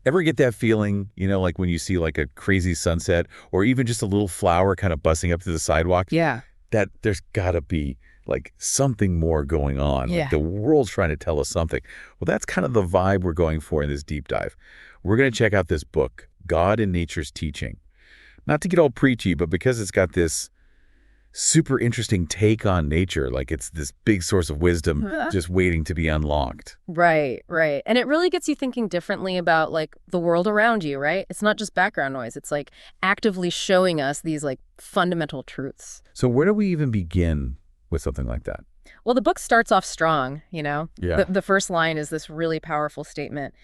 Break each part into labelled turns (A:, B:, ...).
A: Ever get that feeling, like when you see like a crazy sunset or even just a little flower kind of busting up to the sidewalk,
B: Yeah.
A: that there's got to be like something more going on. Like
B: Yeah.
A: the world's trying to tell us something. Well, that's kind of the vibe we're going for in this deep dive. We're going to check out this book, God and Nature's Teaching. Not to get all preachy, but because it's got this super interesting take on nature, like it's this big source of wisdom just waiting to be unlocked.
B: Right, right. And it really gets you thinking differently about like the world around you, right? It's not just background noise. It's like actively showing us these like fundamental truths.
A: So where do we even begin with something like that?
B: Well, the book starts off strong, you know?
A: Yeah.
B: The first line is this really powerful statement.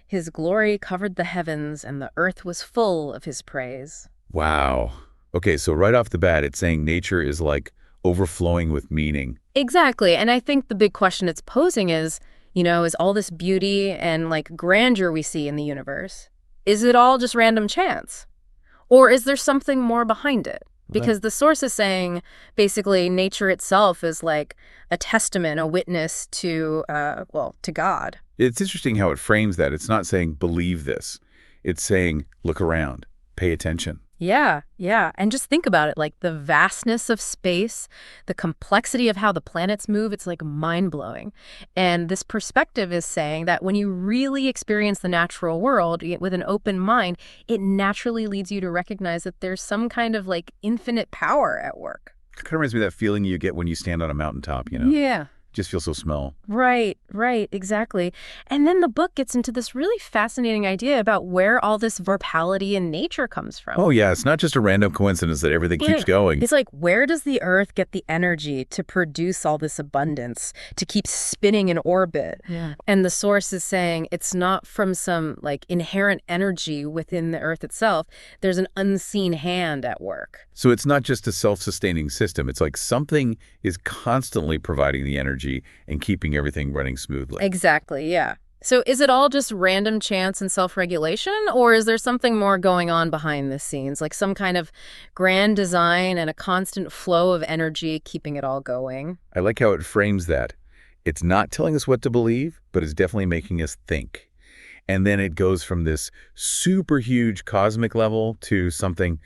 B: His glory covered the heavens and the earth was full of his praise.
A: Wow. Okay, so right off the bat, it's saying nature is like overflowing with meaning.
B: Exactly. And I think the big question it's posing is, is all this beauty and like grandeur we see in the universe, is it all just random chance? Or is there something more behind it? Because the source is saying basically nature itself is like a testament, a witness to, to God.
A: It's interesting how it frames that. It's not saying believe this. It's saying look around, pay attention.
B: Yeah, yeah. And just think about it, like the vastness of space, the complexity of how the planets move, it's like mind-blowing. And this perspective is saying that when you really experience the natural world with an open mind, it naturally leads you to recognize that there's some kind of like infinite power at work.
A: It kind of reminds me of that feeling you get when you stand on a mountaintop,
B: Yeah.
A: Just feels so small.
B: Right, right, exactly. And then the book gets into this really fascinating idea about where all this vitality in nature comes from.
A: Oh, yeah, it's not just a random coincidence that everything keeps going.
B: It's like, where does the Earth get the energy to produce all this abundance, to keep spinning in orbit? Yeah. And the source is saying it's not from some like inherent energy within the Earth itself. There's an unseen hand at work.
A: So it's not just a self-sustaining system. It's like something is constantly providing the energy and keeping everything running smoothly.
B: Exactly, yeah. So is it all just random chance and self-regulation, or is there something more going on behind the scenes, like some kind of grand design and a constant flow of energy keeping it all going?
A: I like how it frames that. It's not telling us what to believe, but it's definitely making us think. And then it goes from this super huge cosmic level to something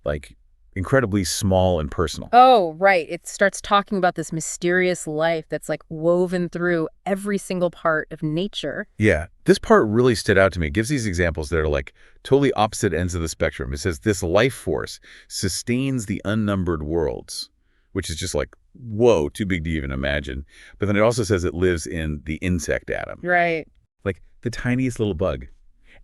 A: like incredibly small and personal.
B: Oh, right. It starts talking about this mysterious life that's like woven through every single part of nature.
A: Yeah, this part really stood out to me. It gives these examples that are like totally opposite ends of the spectrum. It says this life force sustains the unnumbered worlds, which is just like, whoa, too big to even imagine. But then it also says it lives in the insect atom.
B: Right.
A: Like the tiniest little bug.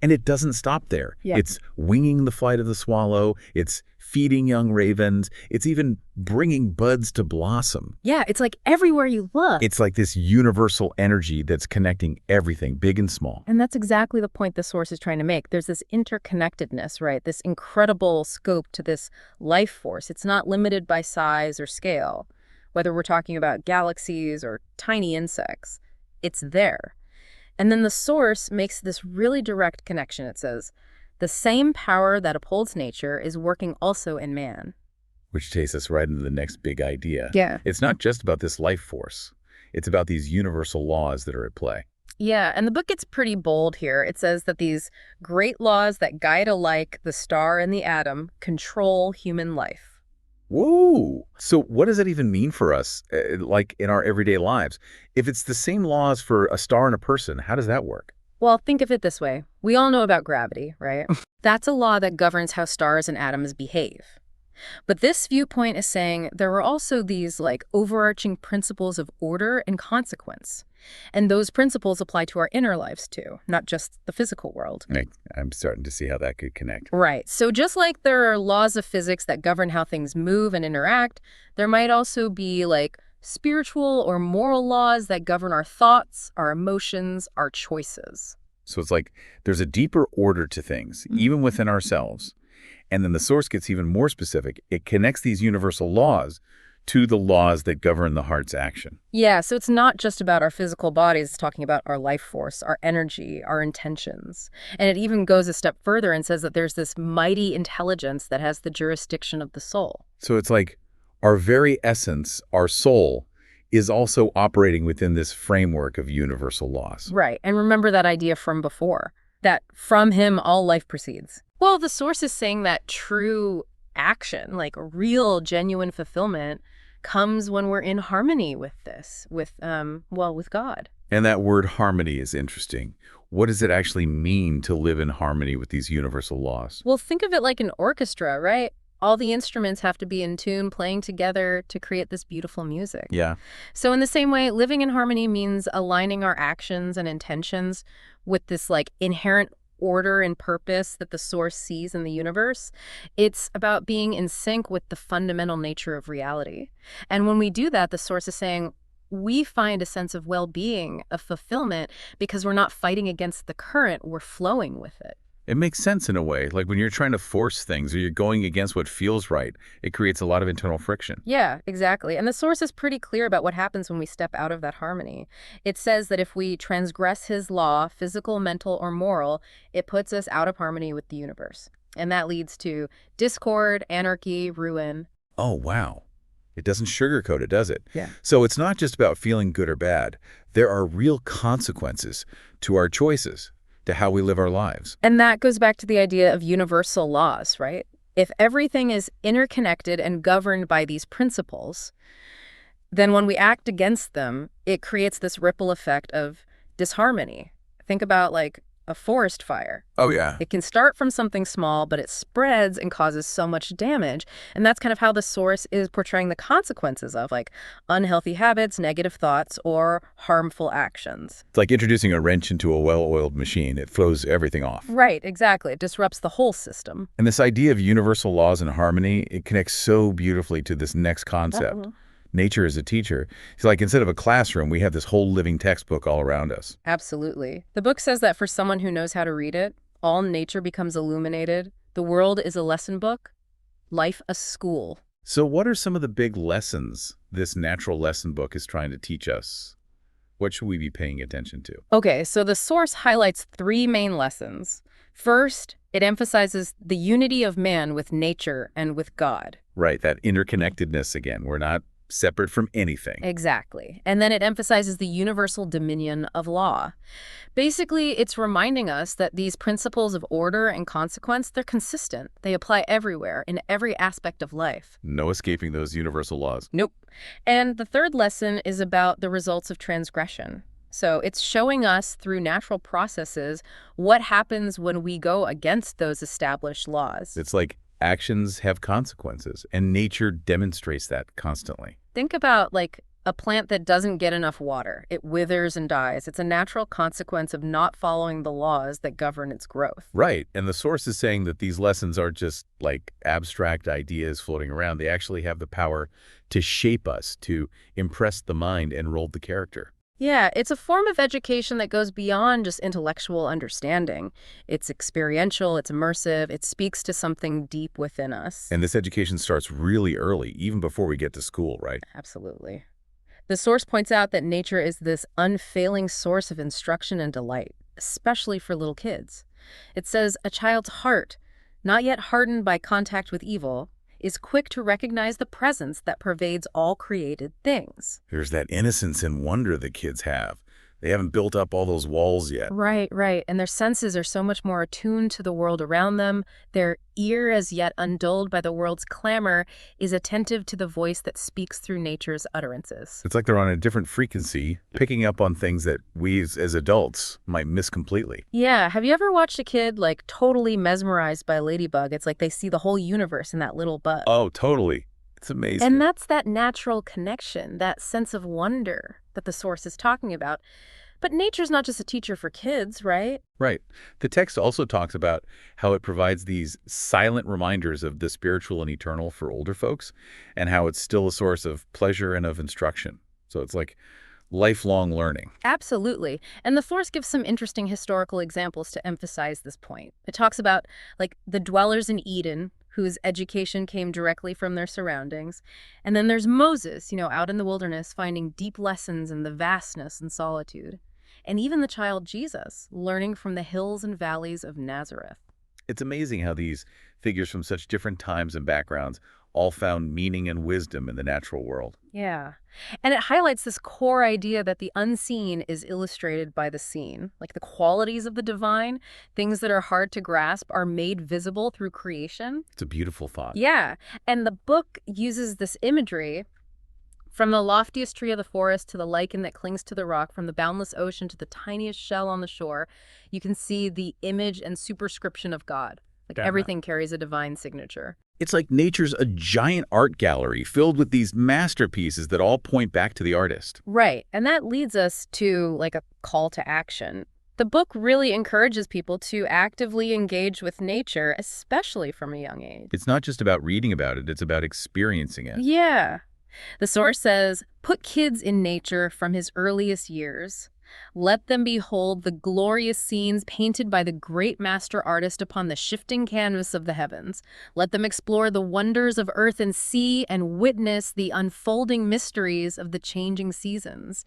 A: And it doesn't stop there.
B: Yeah.
A: It's winging the flight of the swallow. It's feeding young ravens. It's even bringing buds to blossom.
B: Yeah, it's like everywhere you look.
A: It's like this universal energy that's connecting everything, big and small.
B: And that's exactly the point the source is trying to make. There's this interconnectedness, right? This incredible scope to this life force. It's not limited by size or scale. Whether we're talking about galaxies or tiny insects, it's there. And then the source makes this really direct connection. It says, the same power that upholds nature is working also in man.
A: Which takes us right into the next big idea.
B: Yeah.
A: It's not just about this life force. It's about these universal laws that are at play.
B: Yeah, and the book gets pretty bold here. It says that these great laws that guide alike the star and the atom control human life.
A: Whoa! So what does that even mean for us, like in our everyday lives? If it's the same laws for a star and a person, how does that work?
B: Well, think of it this way. We all know about gravity, right? That's a law that governs how stars and atoms behave. But this viewpoint is saying there are also these like overarching principles of order and consequence. And those principles apply to our inner lives too, not just the physical world.
A: I'm starting to see how that could connect.
B: Right. So just like there are laws of physics that govern how things move and interact, there might also be like spiritual or moral laws that govern our thoughts, our emotions, our choices.
A: So it's like there's a deeper order to things, even within ourselves. And then the source gets even more specific. It connects these universal laws to the laws that govern the heart's action.
B: Yeah, so it's not just about our physical bodies, it's talking about our life force, our energy, our intentions. And it even goes a step further and says that there's this mighty intelligence that has the jurisdiction of the soul.
A: So it's like our very essence, our soul, is also operating within this framework of universal laws.
B: Right, and remember that idea from before. That from him all life proceeds. Well, the source is saying that true action, like real, genuine fulfillment, comes when we're in harmony with this, with God.
A: And that word harmony is interesting. What does it actually mean to live in harmony with these universal laws?
B: Well, think of it like an orchestra, right? All the instruments have to be in tune, playing together to create this beautiful music.
A: Yeah.
B: So in the same way, living in harmony means aligning our actions and intentions with this like inherent order and purpose that the source sees in the universe. It's about being in sync with the fundamental nature of reality. And when we do that, the source is saying, we find a sense of well-being, of fulfillment, because we're not fighting against the current, we're flowing with it.
A: It makes sense in a way. Like when you're trying to force things or you're going against what feels right, it creates a lot of internal friction.
B: Yeah, exactly. And the source is pretty clear about what happens when we step out of that harmony. It says that if we transgress his law, physical, mental, or moral, it puts us out of harmony with the universe. And that leads to discord, anarchy, ruin.
A: Oh, wow. It doesn't sugarcoat it, does it?
B: Yeah.
A: So it's not just about feeling good or bad. There are real consequences to our choices, to how we live our lives.
B: And that goes back to the idea of universal laws, right? If everything is interconnected and governed by these principles, then when we act against them, it creates this ripple effect of disharmony. Think about like a forest fire.
A: Oh, yeah.
B: It can start from something small, but it spreads and causes so much damage. And that's kind of how the source is portraying the consequences of like unhealthy habits, negative thoughts, or harmful actions.
A: It's like introducing a wrench into a well-oiled machine. It throws everything off.
B: Right, exactly. It disrupts the whole system.
A: And this idea of universal laws and harmony, it connects so beautifully to this next concept. Nature as a teacher. It's like instead of a classroom, we have this whole living textbook all around us.
B: Absolutely. The book says that for someone who knows how to read it, all nature becomes illuminated. The world is a lesson book, life a school.
A: So what are some of the big lessons this natural lesson book is trying to teach us? What should we be paying attention to?
B: Okay, so the source highlights three main lessons. First, it emphasizes the unity of man with nature and with God.
A: Right, that interconnectedness again. We're not separate from anything.
B: Exactly. And then it emphasizes the universal dominion of law. Basically, it's reminding us that these principles of order and consequence, they're consistent. They apply everywhere, in every aspect of life.
A: No escaping those universal laws.
B: Nope. And the third lesson is about the results of transgression. So it's showing us through natural processes what happens when we go against those established laws.
A: It's like actions have consequences, and nature demonstrates that constantly.
B: Think about like a plant that doesn't get enough water. It withers and dies. It's a natural consequence of not following the laws that govern its growth.
A: Right, and the source is saying that these lessons are just like abstract ideas floating around. They actually have the power to shape us, to impress the mind and mold the character.
B: Yeah, it's a form of education that goes beyond just intellectual understanding. It's experiential, it's immersive, it speaks to something deep within us.
A: And this education starts really early, even before we get to school, right?
B: Absolutely. The source points out that nature is this unfailing source of instruction and delight, especially for little kids. It says a child's heart, not yet hardened by contact with evil, is quick to recognize the presence that pervades all created things.
A: There's that innocence and wonder that kids have. They haven't built up all those walls yet.
B: Right, right. And their senses are so much more attuned to the world around them. Their ear, as yet undulled by the world's clamor, is attentive to the voice that speaks through nature's utterances.
A: It's like they're on a different frequency, picking up on things that we as adults might miss completely.
B: Yeah, have you ever watched a kid like totally mesmerized by a ladybug? It's like they see the whole universe in that little bug.
A: Oh, totally. It's amazing.
B: And that's that natural connection, that sense of wonder that the source is talking about. But nature's not just a teacher for kids, right?
A: Right. The text also talks about how it provides these silent reminders of the spiritual and eternal for older folks, and how it's still a source of pleasure and of instruction. So it's like lifelong learning.
B: Absolutely. And the source gives some interesting historical examples to emphasize this point. It talks about like the dwellers in Eden, whose education came directly from their surroundings. And then there's Moses, out in the wilderness, finding deep lessons in the vastness and solitude. And even the child Jesus, learning from the hills and valleys of Nazareth.
A: It's amazing how these figures from such different times and backgrounds all found meaning and wisdom in the natural world.
B: Yeah. And it highlights this core idea that the unseen is illustrated by the seen. Like the qualities of the divine, things that are hard to grasp, are made visible through creation.
A: It's a beautiful thought.
B: Yeah. And the book uses this imagery from the loftiest tree of the forest to the lichen that clings to the rock, from the boundless ocean to the tiniest shell on the shore. You can see the image and superscription of God. Like
A: Yeah.
B: everything carries a divine signature.
A: It's like nature's a giant art gallery filled with these masterpieces that all point back to the artist.
B: Right. And that leads us to like a call to action. The book really encourages people to actively engage with nature, especially from a young age.
A: It's not just about reading about it, it's about experiencing it.
B: Yeah. The source says, put kids in nature from his earliest years. Let them behold the glorious scenes painted by the great master artist upon the shifting canvas of the heavens. Let them explore the wonders of earth and sea and witness the unfolding mysteries of the changing seasons.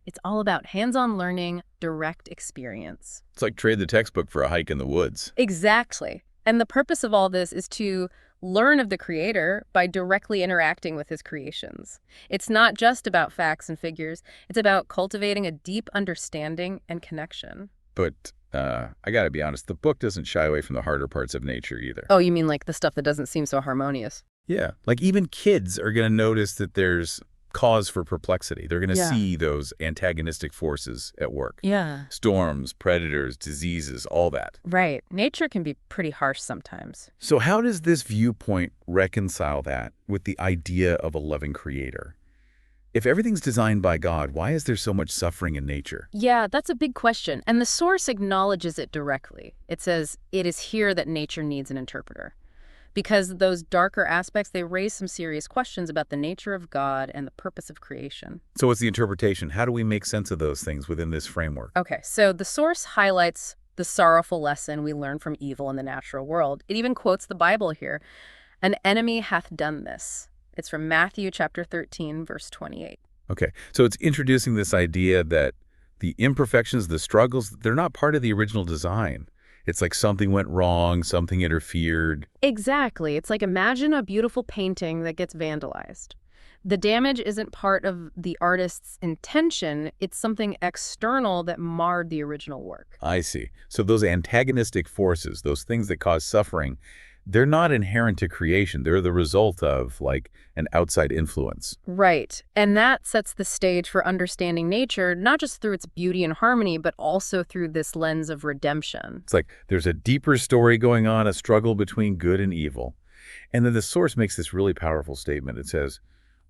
B: It's all about hands-on learning, direct experience.
A: It's like trade the textbook for a hike in the woods.
B: Exactly. And the purpose of all this is to learn of the creator by directly interacting with his creations. It's not just about facts and figures. It's about cultivating a deep understanding and connection.
A: But I gotta be honest, the book doesn't shy away from the harder parts of nature either.
B: Oh, you mean like the stuff that doesn't seem so harmonious?
A: Yeah, like even kids are gonna notice that there's cause for perplexity. They're gonna
B: Yeah.
A: see those antagonistic forces at work.
B: Yeah.
A: Storms, predators, diseases, all that.
B: Right. Nature can be pretty harsh sometimes.
A: So how does this viewpoint reconcile that with the idea of a loving creator? If everything's designed by God, why is there so much suffering in nature?
B: Yeah, that's a big question. And the source acknowledges it directly. It says, it is here that nature needs an interpreter. Because those darker aspects, they raise some serious questions about the nature of God and the purpose of creation.
A: So what's the interpretation? How do we make sense of those things within this framework?
B: Okay, so the source highlights the sorrowful lesson we learn from evil in the natural world. It even quotes the Bible here. An enemy hath done this. It's from Matthew chapter 13, verse 28.
A: Okay, so it's introducing this idea that the imperfections, the struggles, they're not part of the original design. It's like something went wrong, something interfered.
B: Exactly. It's like imagine a beautiful painting that gets vandalized. The damage isn't part of the artist's intention. It's something external that marred the original work.
A: I see. So those antagonistic forces, those things that cause suffering, they're not inherent to creation. They're the result of, like, an outside influence.
B: Right. And that sets the stage for understanding nature, not just through its beauty and harmony, but also through this lens of redemption.
A: It's like there's a deeper story going on, a struggle between good and evil. And then the source makes this really powerful statement. It says,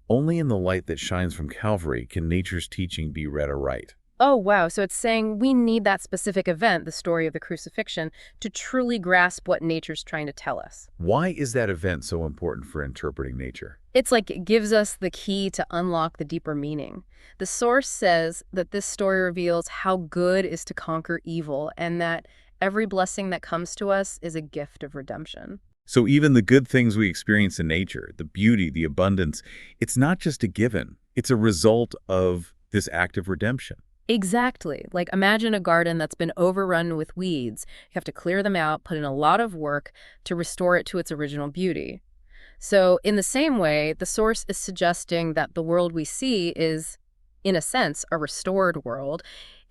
A: only in the light that shines from Calvary can nature's teaching be read aright.
B: Oh, wow. So it's saying we need that specific event, the story of the crucifixion, to truly grasp what nature's trying to tell us.
A: Why is that event so important for interpreting nature?
B: It's like it gives us the key to unlock the deeper meaning. The source says that this story reveals how good is to conquer evil and that every blessing that comes to us is a gift of redemption.
A: So even the good things we experience in nature, the beauty, the abundance, it's not just a given. It's a result of this act of redemption.
B: Exactly. Like imagine a garden that's been overrun with weeds. You have to clear them out, put in a lot of work to restore it to its original beauty. So in the same way, the source is suggesting that the world we see is, in a sense, a restored world.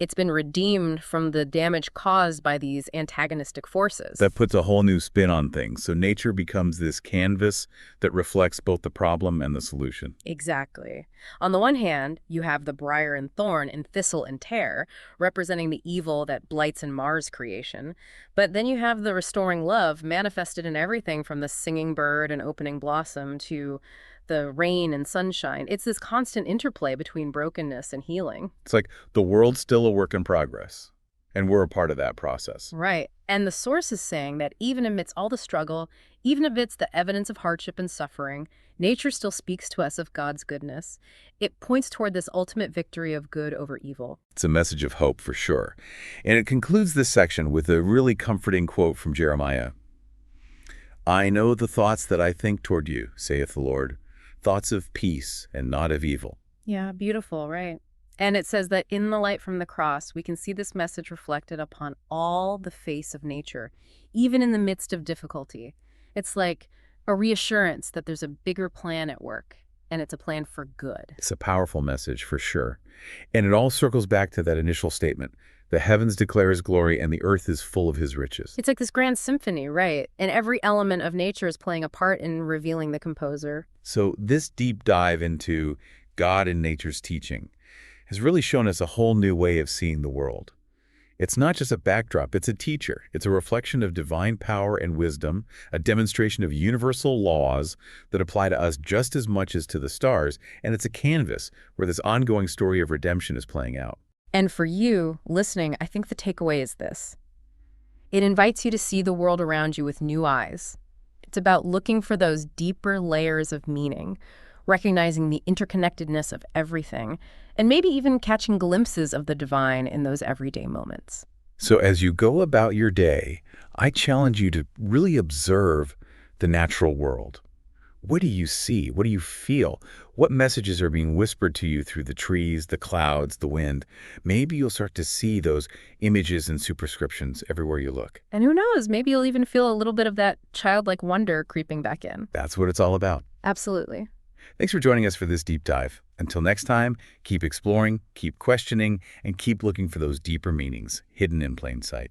B: It's been redeemed from the damage caused by these antagonistic forces.
A: That puts a whole new spin on things. So nature becomes this canvas that reflects both the problem and the solution.
B: Exactly. On the one hand, you have the briar and thorn and thistle and tare, representing the evil that blights and mars creation. But then you have the restoring love manifested in everything from the singing bird and opening blossom to the rain and sunshine. It's this constant interplay between brokenness and healing.
A: It's like the world's still a work in progress, and we're a part of that process.
B: Right. And the source is saying that even amidst all the struggle, even amidst the evidence of hardship and suffering, nature still speaks to us of God's goodness. It points toward this ultimate victory of good over evil.
A: It's a message of hope for sure. And it concludes this section with a really comforting quote from Jeremiah. I know the thoughts that I think toward you, saith the Lord, thoughts of peace and not of evil.
B: Yeah, beautiful, right? And it says that in the light from the cross, we can see this message reflected upon all the face of nature, even in the midst of difficulty. It's like A reassurance that there's a bigger plan at work, and it's a plan for good.
A: It's a powerful message for sure. And it all circles back to that initial statement. The heavens declare his glory and the earth is full of his riches.
B: It's like this grand symphony, right? And every element of nature is playing a part in revealing the composer.
A: So this deep dive into God and nature's teaching has really shown us a whole new way of seeing the world. It's not just a backdrop, it's a teacher. It's a reflection of divine power and wisdom, a demonstration of universal laws that apply to us just as much as to the stars, and it's a canvas where this ongoing story of redemption is playing out.
B: And for you, listening, I think the takeaway is this. It invites you to see the world around you with new eyes. It's about looking for those deeper layers of meaning, recognizing the interconnectedness of everything, and maybe even catching glimpses of the divine in those everyday moments.
A: So as you go about your day, I challenge you to really observe the natural world. What do you see? What do you feel? What messages are being whispered to you through the trees, the clouds, the wind? Maybe you'll start to see those images and superscriptions everywhere you look.
B: And who knows, maybe you'll even feel a little bit of that childlike wonder creeping back in.
A: That's what it's all about.
B: Absolutely.
A: Thanks for joining us for this deep dive. Until next time, keep exploring, keep questioning, and keep looking for those deeper meanings hidden in plain sight.